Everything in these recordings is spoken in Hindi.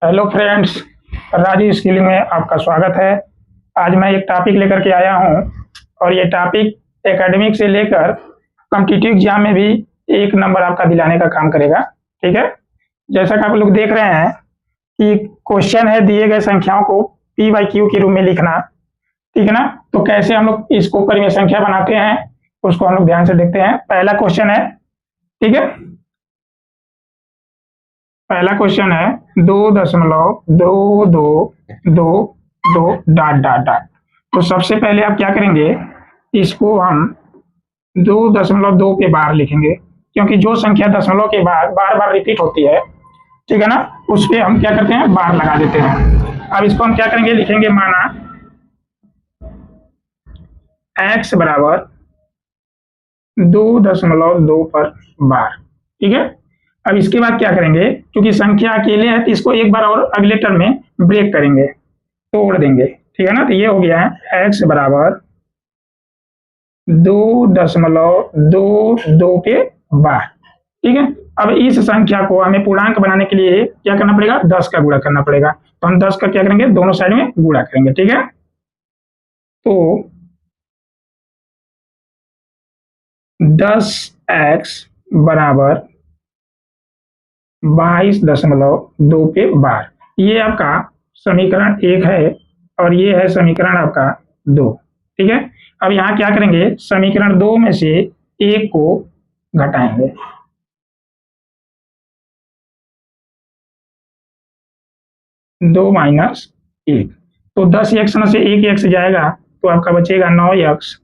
हेलो फ्रेंड्स, राजू स्किलिंग में आपका स्वागत है। आज मैं एक टॉपिक लेकर के आया हूं और ये टॉपिक एकेडमिक से लेकर कॉम्पिटिटिव एग्जाम में भी एक नंबर आपका दिलाने का काम करेगा। ठीक है, जैसा कि आप लोग देख रहे हैं कि क्वेश्चन है दिए गए संख्याओं को पी बाई क्यू के रूप में लिखना। ठीक है ना, तो कैसे हम लोग इसको परिमेय संख्या बनाते हैं उसको हम लोग ध्यान से देखते हैं। पहला क्वेश्चन है, ठीक है, पहला क्वेश्चन है 2.2222 डॉट डॉट डॉट। तो सबसे पहले आप क्या करेंगे, इसको हम 2.2 पे बार लिखेंगे, क्योंकि जो संख्या दशमलव के बाद बार बार रिपीट होती है, ठीक है ना, उस पे हम क्या करते हैं, बार लगा देते हैं। अब इसको हम क्या करेंगे, लिखेंगे माना x बराबर 2.2 पर बार। ठीक है, अब इसके बाद क्या करेंगे, क्योंकि संख्या अकेले है तो इसको एक बार और अगले टर्म में ब्रेक करेंगे, तोड़ देंगे। ठीक है ना, तो ये हो गया है x बराबर 2.22 के बार। ठीक है, अब इस संख्या को हमें पूर्णांक बनाने के लिए क्या करना पड़ेगा, 10 का गुणा करना पड़ेगा। तो हम 10 का क्या करेंगे, दोनों साइड में गुणा करेंगे। ठीक है, तो 10x बराबर 22.2 पे बार, ये आपका समीकरण 1 है और ये है समीकरण आपका 2। ठीक है, अब यहाँ क्या करेंगे, समीकरण 2 में से 1 को घटाएंगे। दो माइनस 1, तो 10x में से 1x जाएगा तो आपका बचेगा 9x।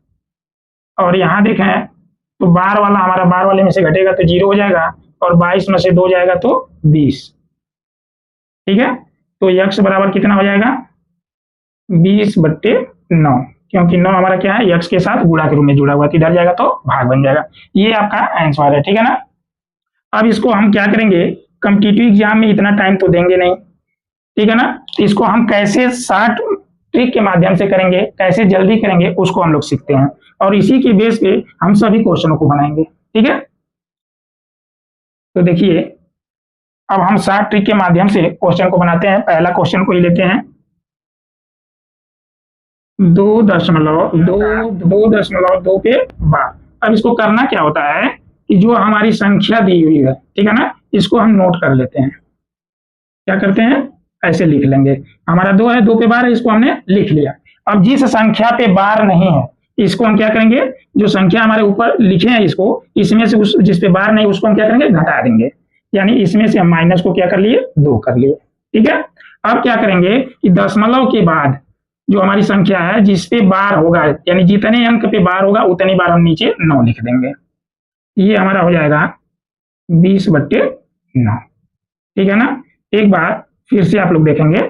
और यहाँ देखें तो बार वाला हमारा बार वाले में से घटेगा तो 0 हो जाएगा, और 22 में से 2 जाएगा तो 20। ठीक है, तो x बराबर कितना हो जाएगा, 20/9, क्योंकि 9 हमारा क्या है, x के साथ गुणा के रूप में जुड़ा हुआ है, इधर जाएगा तो भाग बन जाएगा। ये आपका आंसर है। ठीक है ना, अब इसको हम क्या करेंगे, कॉम्पिटिटिव एग्जाम में इतना टाइम तो देंगे नहीं, ठीक है ना, तो इसको हम कैसे शॉर्ट ट्रिक के माध्यम से करेंगे, कैसे जल्दी करेंगे, उसको हम लोग सीखते हैं और इसी के बेस पे हम सभी क्वेश्चनों को बनाएंगे। ठीक है, तो देखिए अब हम शॉर्ट ट्रिक के माध्यम से क्वेश्चन को बनाते हैं। पहला क्वेश्चन को ही लेते हैं, 2.2 पे बार। अब इसको करना क्या होता है कि जो हमारी संख्या दी हुई है, ठीक है ना, इसको हम नोट कर लेते हैं। क्या करते हैं, ऐसे लिख लेंगे, हमारा 2 है, 2 पे बार है, इसको हमने लिख लिया। अब जिस संख्या पे बार नहीं है इसको हम क्या करेंगे, जो संख्या हमारे ऊपर लिखे हैं इसको, इसमें से उस जिस पे बार नहीं उसको हम क्या करेंगे, घटा देंगे। यानी इसमें से हम माइनस को क्या कर लिए, 2 कर लिए। ठीक है, अब क्या करेंगे कि दशमलव के बाद जो हमारी संख्या है जिस पे बार होगा, यानी जितने अंक पे बार होगा उतनी बार हम नीचे 9 लिख देंगे। ये हमारा हो जाएगा 20/9। ठीक है ना, एक बार फिर से आप लोग देखेंगे,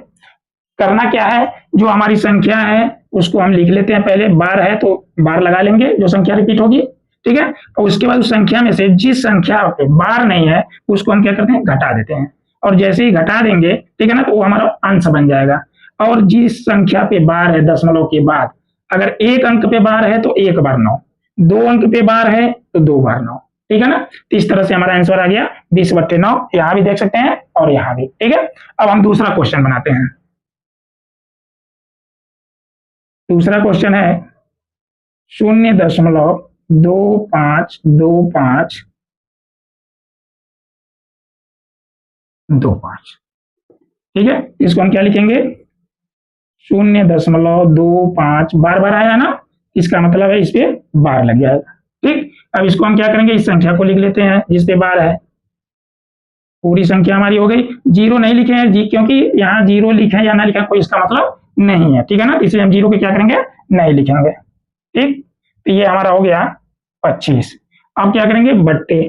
करना क्या है, जो हमारी संख्या है उसको हम लिख लेते हैं। पहले बार है तो बार लगा लेंगे, जो संख्या रिपीट होगी। ठीक है, और उसके बाद उस संख्या में से जिस संख्या पे बार नहीं है उसको हम क्या करते हैं, घटा देते हैं। और जैसे ही घटा देंगे, ठीक है ना, तो वो हमारा अंश बन जाएगा। और जिस संख्या पे बार है दशमलव के बाद, अगर 1 अंक पे बार है तो 1 बार 9, 2 अंक पे बार है तो 2 बार 9। ठीक है ना, तो इस तरह से हमारा आंसर आ गया 20/9। यहां भी देख सकते हैं और यहां भी। ठीक है, अब हम दूसरा क्वेश्चन बनाते हैं। दूसरा क्वेश्चन है 0.252525। ठीक है, इसको हम क्या लिखेंगे, 0.25 बार बार आया ना, इसका मतलब है इस पे बार लग जाएगा। ठीक, अब इसको हम क्या करेंगे, इस संख्या को लिख लेते हैं जिस पे बार है। पूरी संख्या हमारी हो गई। 0 नहीं लिखे हैं जी, क्योंकि यहाँ 0 लिखे या ना लिखे कोई इसका मतलब नहीं है। ठीक है ना, इसलिए हम 0 के क्या करेंगे, नहीं लिखेंगे। ठीक, तो ये हमारा हो गया 25। अब क्या करेंगे, बट्टे।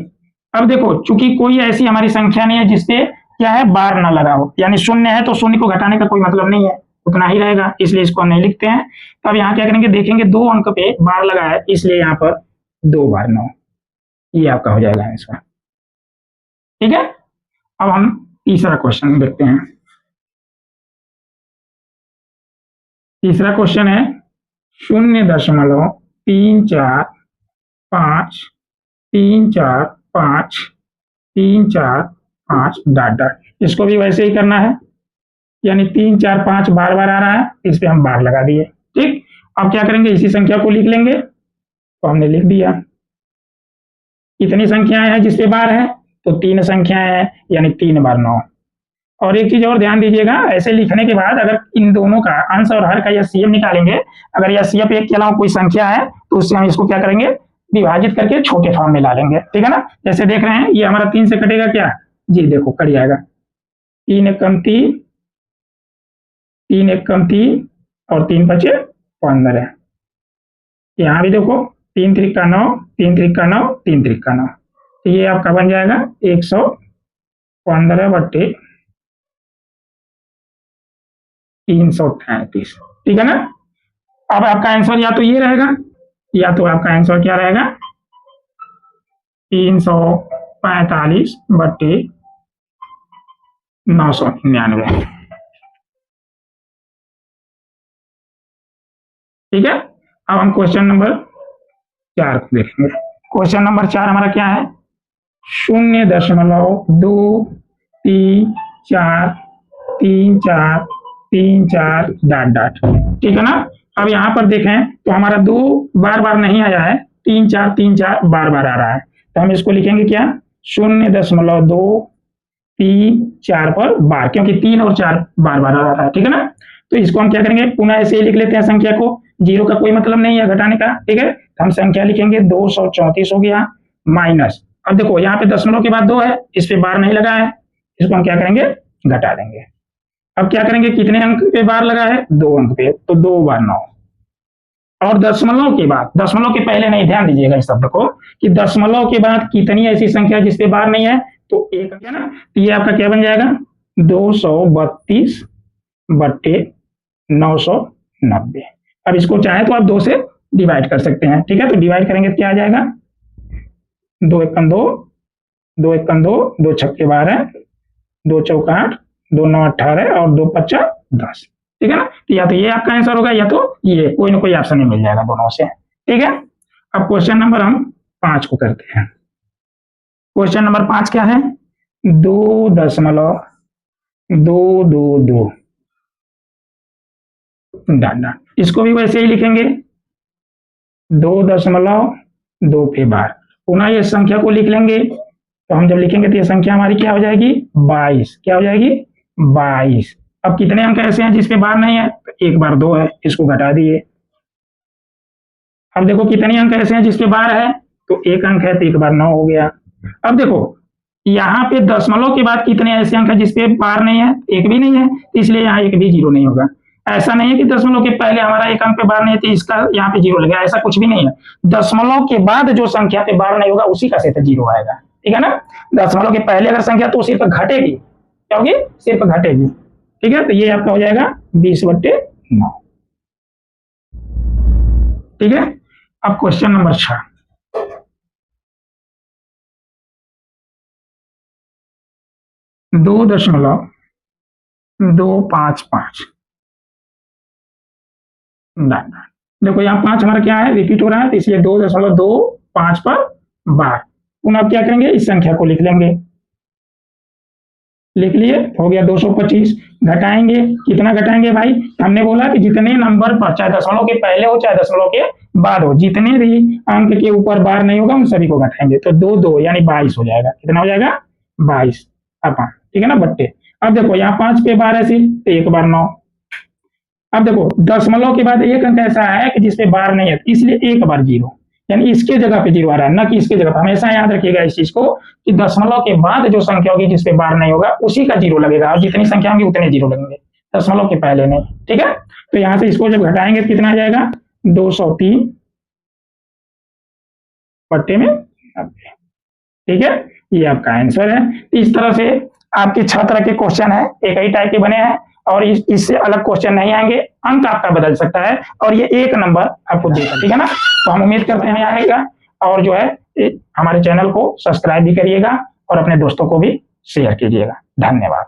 अब देखो चूंकि कोई ऐसी हमारी संख्या नहीं है जिसपे क्या है, बार ना लगा हो, यानी 0 है तो 0 को घटाने का कोई मतलब नहीं है, उतना ही रहेगा, इसलिए इसको हम नहीं लिखते हैं। तो अब यहाँ क्या करेंगे, देखेंगे 2 अंक पे बार लगा है, इसलिए यहाँ पर 2 बार 9, ये आपका हो जाएगा आंसर। ठीक है, अब हम तीसरा क्वेश्चन देखते हैं। तीसरा क्वेश्चन है 0.345345345 डॉट डॉट। इसको भी वैसे ही करना है। यानी 3 4 5 बार बार आ रहा है, इस पे हम बार लगा दिए। ठीक, अब क्या करेंगे, इसी संख्या को लिख लेंगे, तो हमने लिख दिया। कितनी संख्याएं हैं जिसपे बार है, तो 3 संख्याएं हैं, यानी 3 बार 9। और एक चीज और ध्यान दीजिएगा, ऐसे लिखने के बाद अगर इन दोनों का अंश और हर का एचसीएफ निकालेंगे, अगर एचसीएफ एक के अलावा कोई संख्या है तो उससे हम इसको क्या करेंगे, विभाजित करके छोटे फॉर्म में ला लेंगे। ठीक है ना, जैसे देख रहे हैं ये हमारा 3 से कटेगा क्या, जी देखो कट जाएगा, 3 एक कम 3, 3 एक कम 3 और 3 बचे 15 है। यहाँ भी देखो 3 त्रिका 9, 3 त्रिका 9, 3 त्रिका 9, तो ये आपका बन जाएगा 115 बट्टे 333। ठीक है ना, अब आपका आंसर या तो ये रहेगा, या तो आपका आंसर क्या रहेगा, 345 बट्टे 999। ठीक है, अब हम क्वेश्चन नंबर 4 को देखेंगे। क्वेश्चन नंबर 4 हमारा क्या है, 0.23434 डॉट डॉट। ठीक है ना, अब यहाँ पर देखें तो हमारा 2 बार बार नहीं आया है, 3 4 बार बार आ रहा है, तो हम इसको लिखेंगे क्या, 0.234 पर बार, क्योंकि 3 और 4 बार बार आ रहा है। ठीक है ना, तो इसको हम क्या करेंगे, पुनः ऐसे ही लिख लेते हैं संख्या को, जीरो का कोई मतलब नहीं है घटाने का। ठीक है, तो हम संख्या लिखेंगे 234 हो गया, माइनस, अब देखो यहाँ पे दशमलव के बाद 2 है, इस पे बार नहीं लगा है, इसको हम क्या करेंगे, घटा देंगे। अब क्या करेंगे, कितने अंक पे बार लगा है, 2 अंक पे, तो 2 बार 9। और दशमलव के बाद, दशमलव के पहले नहीं, ध्यान दीजिएगा इस शब्द को, कि दशमलव के बाद कितनी ऐसी संख्या जिसपे बार नहीं है, तो 1 है ना, तो ये आपका क्या बन जाएगा, 232 बट्टे 990। अब इसको चाहे तो आप 2 से डिवाइड कर सकते हैं। ठीक है, तो डिवाइड करेंगे तो क्या आ जाएगा, 2 एकम 2, 2 एकम 2, 2 छक्के 12, 2 चौका 8, 2 9 18 और 2 पच्चा 10। ठीक है ना, तो या तो ये आपका आंसर होगा, या तो ये, कोई ना कोई ऑप्शन में मिल जाएगा दोनों से। ठीक है, अब क्वेश्चन नंबर हम 5 को करते हैं। क्वेश्चन नंबर 5 क्या है, 2.222 डालना, इसको भी वैसे ही लिखेंगे, 2.2 पे बार, पुनः ये संख्या को लिख लेंगे, तो हम जब लिखेंगे तो ये संख्या हमारी क्या हो जाएगी, 22। क्या हो जाएगी, 22। अब कितने अंक ऐसे हैं जिसपे बार नहीं है, तो 1 बार 2 है, इसको घटा दिए। अब देखो कितने अंक ऐसे हैं जिसपे बार है, तो 1 अंक है, तो 1 बार 9 हो गया। अब देखो यहाँ पे दशमलव के बाद कितने ऐसे अंक है जिसपे बार नहीं है, 1 भी नहीं है, इसलिए यहाँ 1 भी 0 नहीं होगा। ऐसा नहीं है कि दशमलव के पहले हमारा 1 अंक पे बार नहीं है तो इसका यहाँ पे 0 लगेगा, ऐसा कुछ भी नहीं है। दशमलव के बाद जो संख्या पे बार नहीं होगा उसी का सेट 0 आएगा। ठीक है ना, दशमलव के पहले अगर संख्या तो सिर्फ घटेगी, क्या होगी, सिर्फ घटेगी। ठीक है, तो ये आपका हो जाएगा 20/9। ठीक है, अब क्वेश्चन नंबर 6, दो दशमलव 255। देखो यहाँ 5 हमारा क्या है, रिपीट हो रहा है, तो इसलिए 2.25 पर बार। पुनः आप क्या करेंगे, इस संख्या को लिख लेंगे, लिख लिए, हो गया 225। घटाएंगे, कितना घटाएंगे भाई, हमने बोला कि जितने नंबर पर, चाहे दशमलव के पहले हो चाहे दशमलव के बाद हो, जितने भी अंक के ऊपर बार नहीं होगा उन सभी को घटाएंगे, तो 2 2 यानी 22 हो जाएगा। कितना हो जाएगा, 22 अपन। ठीक है ना, बट्टे, अब देखो यहाँ 5 पे बार है सिर्फ, तो 1 बार 9। अब देखो दशमलव के बाद 1 अंक ऐसा है कि जिसपे बार नहीं है, इसलिए 1 बार 0, यानी इसके जगह पे 0 आ रहा है, ना कि इसके जगह पे। हमेशा याद रखिएगा इस चीज को, कि दशमलव के बाद जो संख्या होगी जिसपे बार नहीं होगा उसी का 0 लगेगा, और जितनी संख्या होगी उतने 0 लगेंगे, दशमलव के पहले नहीं। ठीक है, तो यहाँ से इसको जब घटाएंगे कितना आ जाएगा, 203 बट्टे में 90। ठीक है, ये आपका आंसर है। इस तरह से आपके 6 तरह के क्वेश्चन है, एक ही टाइप के बने हैं, और इससे अलग क्वेश्चन नहीं आएंगे, अंक आपका बदल सकता है, और ये 1 नंबर आपको देगा। ठीक है ना, तो हम उम्मीद करते हैं आएगा, और जो है हमारे चैनल को सब्सक्राइब भी करिएगा और अपने दोस्तों को भी शेयर कीजिएगा। धन्यवाद।